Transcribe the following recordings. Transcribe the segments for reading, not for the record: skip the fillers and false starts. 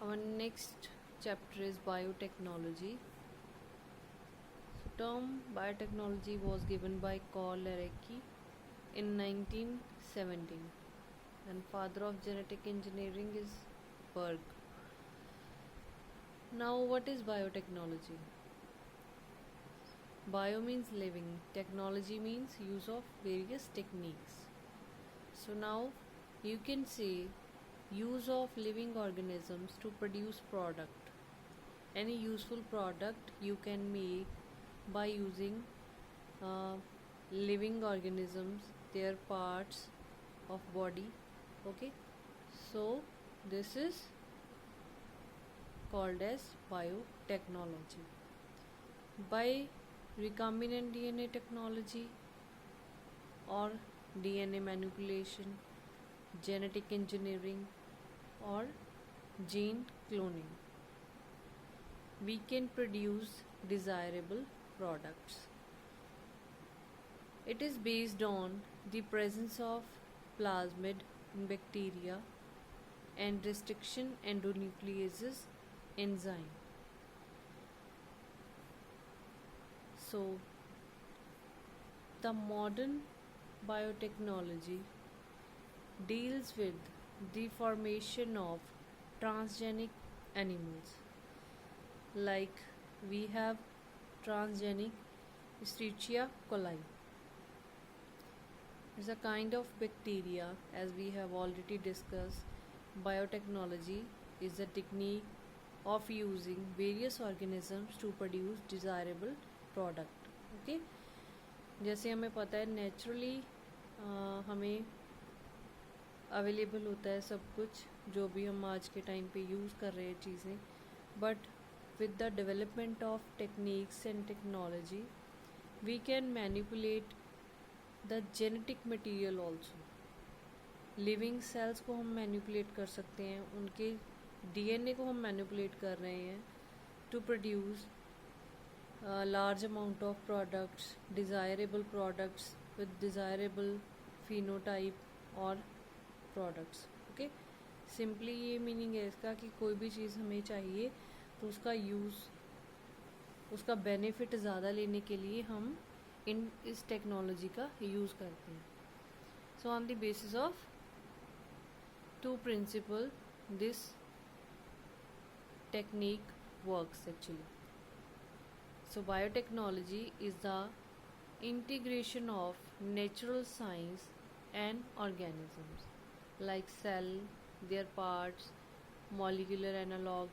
Our next chapter is biotechnology. Term biotechnology was given by Carl Lereki in 1917, and father of genetic engineering is Berg. Now, what is biotechnology? Bio means living, technology means use of various techniques. So now you can say use of living organisms to produce product. Any useful product you can make by using living organisms, their parts of body. Okay, so this is called as biotechnology. By recombinant DNA technology or DNA manipulation, genetic engineering or gene cloning, we can produce desirable products. It is based on the presence of plasmid in bacteria and restriction endonucleases enzyme. So, the modern biotechnology deals with the formation of transgenic animals. Like we have transgenic Escherichia coli. It's a kind of bacteria, as we have already discussed. Biotechnology is a technique of using various organisms to produce desirable product. Okay, जैसे हमें पता है naturally हमें available होता है सब कुछ जो भी हम आज के टाइम पे यूज़ कर रहे हैं चीज़ें, but with the development of techniques and technology, we can manipulate the genetic material also. Living cells को हम मैनिपुलेट कर सकते हैं, उनके डीएनए को हम मैनिपुलेट कर रहे हैं to produce large amount of products, desirable products with desirable phenotype और प्रोडक्ट्स. ओके, सिंपली ये मीनिंग है इसका कि कोई भी चीज़ हमें चाहिए तो उसका यूज़, उसका बेनिफिट ज़्यादा लेने के लिए हम इस टेक्नोलॉजी का यूज़ करते हैं. So on the basis of two principle, this technique works actually. So biotechnology is the integration of natural science and organisms like cell, their parts, molecular analog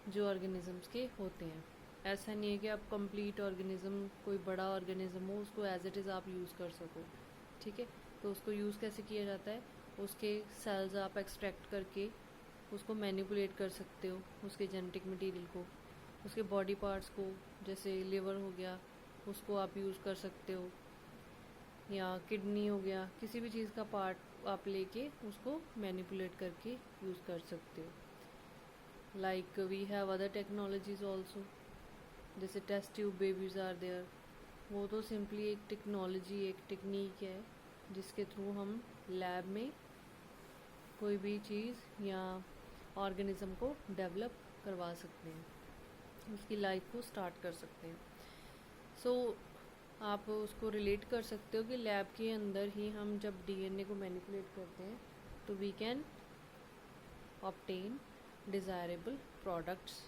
जो organisms के होते हैं. ऐसा नहीं है कि आप complete organism, कोई बड़ा organism हो उसको as it is आप यूज़ कर सको. ठीक है, तो उसको यूज़ कैसे किया जाता है, उसके सेल्स आप एक्सट्रैक्ट करके उसको मैनिपुलेट कर सकते हो, उसके जेनेटिक मटेरियल को, उसके बॉडी पार्ट्स को, जैसे लिवर हो गया उसको आप यूज़ कर सकते हो, या किडनी हो गया, किसी भी चीज़ का पार्ट आप लेके उसको मैनिपुलेट करके यूज़ कर सकते हो. Like we have other technologies also, जैसे test tube babies are there. वो तो सिंपली एक टेक्नोलॉजी, एक टेक्निक है जिसके थ्रू हम लैब में कोई भी चीज़ या ऑर्गेनिज्म को डेवलप करवा सकते हैं, उसकी लाइफ को स्टार्ट कर सकते हैं. सो आप उसको रिलेट कर सकते हो कि लैब के अंदर ही हम जब डीएनए को मैनिपुलेट करते हैं तो we can obtain desirable products.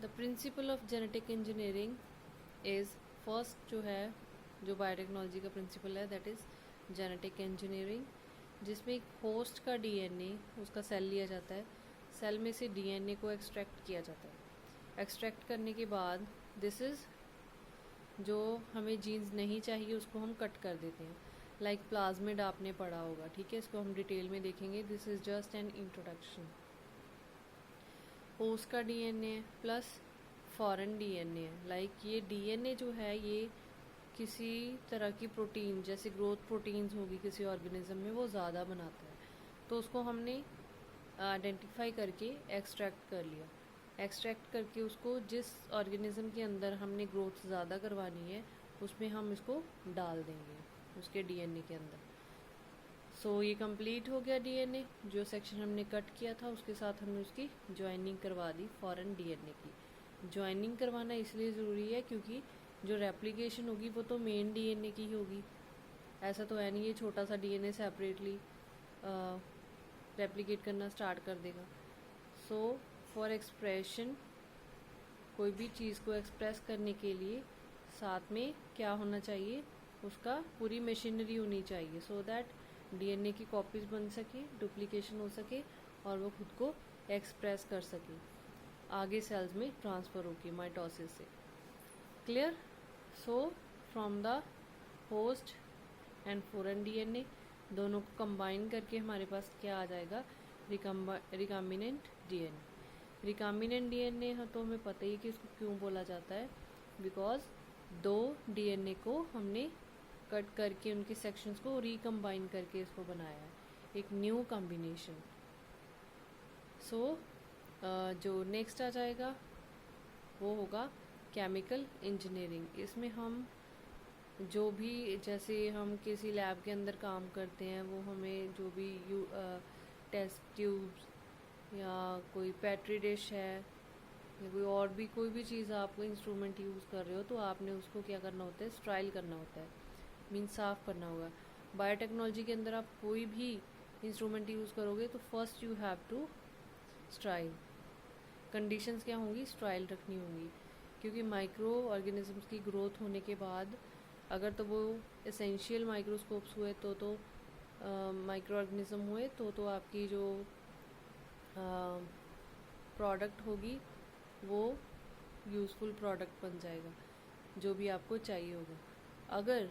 The principle of genetic engineering is first जो बायोटेक्नोलॉजी का प्रिंसिपल है दैट इज़ जेनेटिक इंजीनियरिंग, जिसमें एक होस्ट का डीएनए, उसका सेल लिया जाता है, सेल में से डीएनए को एक्सट्रैक्ट किया जाता है. एक्सट्रैक्ट करने के बाद दिस इज़ जो हमें जीन्स नहीं चाहिए उसको हम कट कर देते हैं. लाइक प्लाज्मिड आपने पढ़ा होगा, ठीक है, इसको हम डिटेल में देखेंगे. This is just an introduction. Host का डीएनए प्लस फॉरेन डीएनए है. लाइक ये डीएनए जो है ये किसी तरह की प्रोटीन, जैसे ग्रोथ प्रोटीन्स होगी किसी ऑर्गेनिज्म में, वो ज़्यादा बनाता है, तो उसको हमने आइडेंटिफाई करके एक्सट्रैक्ट कर लिया. एक्सट्रैक्ट करके उसको जिस ऑर्गेनिज्म के अंदर हमने ग्रोथ ज़्यादा करवानी है उसमें हम इसको डाल देंगे उसके डीएनए के अंदर. सो ये कंप्लीट हो गया डीएनए। जो सेक्शन हमने कट किया था उसके साथ हमने उसकी ज्वाइनिंग करवा दी फॉरेन डीएनए की। ज्वाइनिंग करवाना इसलिए ज़रूरी है क्योंकि जो रेप्लिकेशन होगी वो तो मेन डीएनए की ही होगी। ऐसा तो है नहीं ये छोटा सा डीएनए सेपरेटली रेप्लिकेट करना स्टार्ट कर देगा। सो फॉर एक्सप्रेशन, कोई भी चीज़ को एक्सप्रेस करने के लिए साथ में क्या होना चाहिए, उसका पूरी मशीनरी होनी चाहिए सो दैट डीएनए की कॉपीज बन सके, डुप्लीकेशन हो सके और वो खुद को एक्सप्रेस कर सके, आगे सेल्स में ट्रांसफ़र होगी माइटोसिस से। Clear? So from the host and foreign DNA दोनों को कंबाइन करके हमारे पास क्या आ जाएगा, रिकॉम्बिनेंट डीएनए। रिकॉम्बिनेंट डीएनए तो हमें पता ही कि इसको क्यों बोला जाता है, बिकॉज दो डीएनए को हमने कट करके उनके सेक्शंस को रिकम्बाइन करके इसको बनाया है, एक न्यू कॉम्बिनेशन। सो जो नेक्स्ट आ जाएगा वो होगा केमिकल इंजीनियरिंग। इसमें हम जो भी, जैसे हम किसी लैब के अंदर काम करते हैं, वो हमें जो भी टेस्ट ट्यूब्स या कोई पेट्री डिश है या कोई और भी कोई भी चीज़ आप इंस्ट्रूमेंट यूज़ कर रहे हो तो आपने उसको क्या करना होता है, स्ट्राइल करना होता है, मीन साफ़ करना होगा। बायोटेक्नोलॉजी के अंदर आप कोई भी इंस्ट्रूमेंट यूज़ करोगे तो first you have to sterile. Conditions क्या होंगी, स्ट्राइल रखनी होंगी, क्योंकि माइक्रो ऑर्गेनिजम्स की ग्रोथ होने के बाद अगर तो वो एसेंशियल माइक्रोस्कोप्स हुए तो माइक्रो ऑर्गेनिज्म हुए तो आपकी जो प्रोडक्ट होगी वो यूज़फुल प्रोडक्ट बन जाएगा, जो भी आपको चाहिए होगा। अगर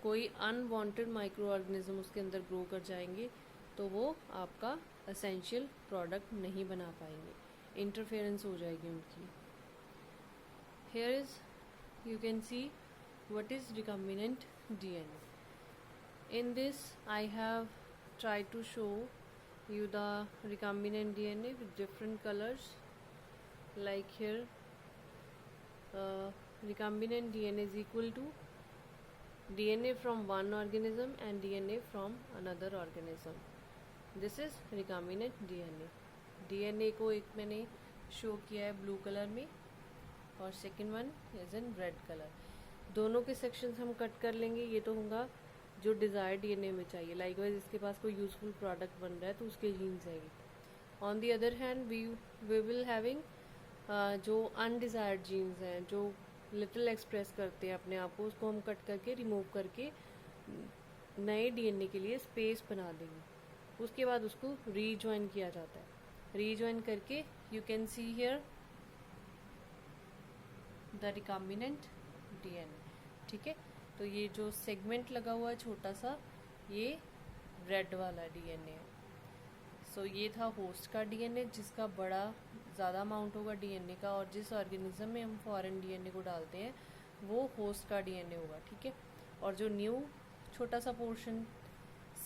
कोई अनवांटेड माइक्रो ऑर्गेनिज्म उसके अंदर ग्रो कर जाएंगे तो वो आपका एसेंशियल प्रोडक्ट नहीं बना पाएंगे, इंटरफेरेंस हो जाएगी उनकी। Here is you can see what is recombinant DNA. In this I have tried to show you the recombinant DNA with different colors, like here recombinant DNA is equal to DNA from one organism and DNA from another organism. This is recombinant DNA. DNA को एक मैंने show किया है blue colour में और second one is in red colour. दोनों के sections हम कट कर लेंगे। ये तो होगा जो डिज़ायर्ड डीएनए में चाहिए, लाइकवाइज इसके पास कोई यूजफुल प्रोडक्ट बन रहा है तो उसके जीन्स आएगी। On the other hand we will having जो अनडिज़ायर्ड जीन्स हैं, जो लिटिल एक्सप्रेस करते हैं अपने आप को, उसको हम कट करके रिमूव करके नए डीएनए के लिए स्पेस बना देंगे। उसके बाद उसको रीजॉइन किया जाता है। रीजॉइन करके you can see here the recombinant DNA. ठीक है, तो ये जो सेगमेंट लगा हुआ है छोटा सा, ये रेड वाला डीएनए है। सो ये था होस्ट का डीएनए, जिसका बड़ा ज़्यादा अमाउंट होगा डीएनए का, और जिस ऑर्गेनिज्म में हम फॉरेन डीएनए को डालते हैं वो होस्ट का डीएनए होगा। ठीक है, और जो न्यू छोटा सा पोर्शन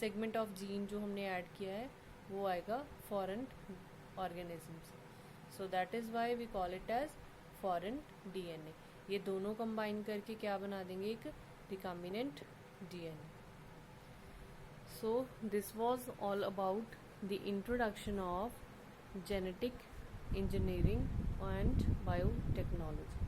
सेगमेंट ऑफ जीन जो हमने ऐड किया है वो आएगा फॉरेन ऑर्गेनिज्म से। So that is why we call it as foreign DNA. ये दोनों कंबाइन करके क्या बना देंगे, एक recombinant DNA. So this was all about the introduction of genetic engineering and biotechnology.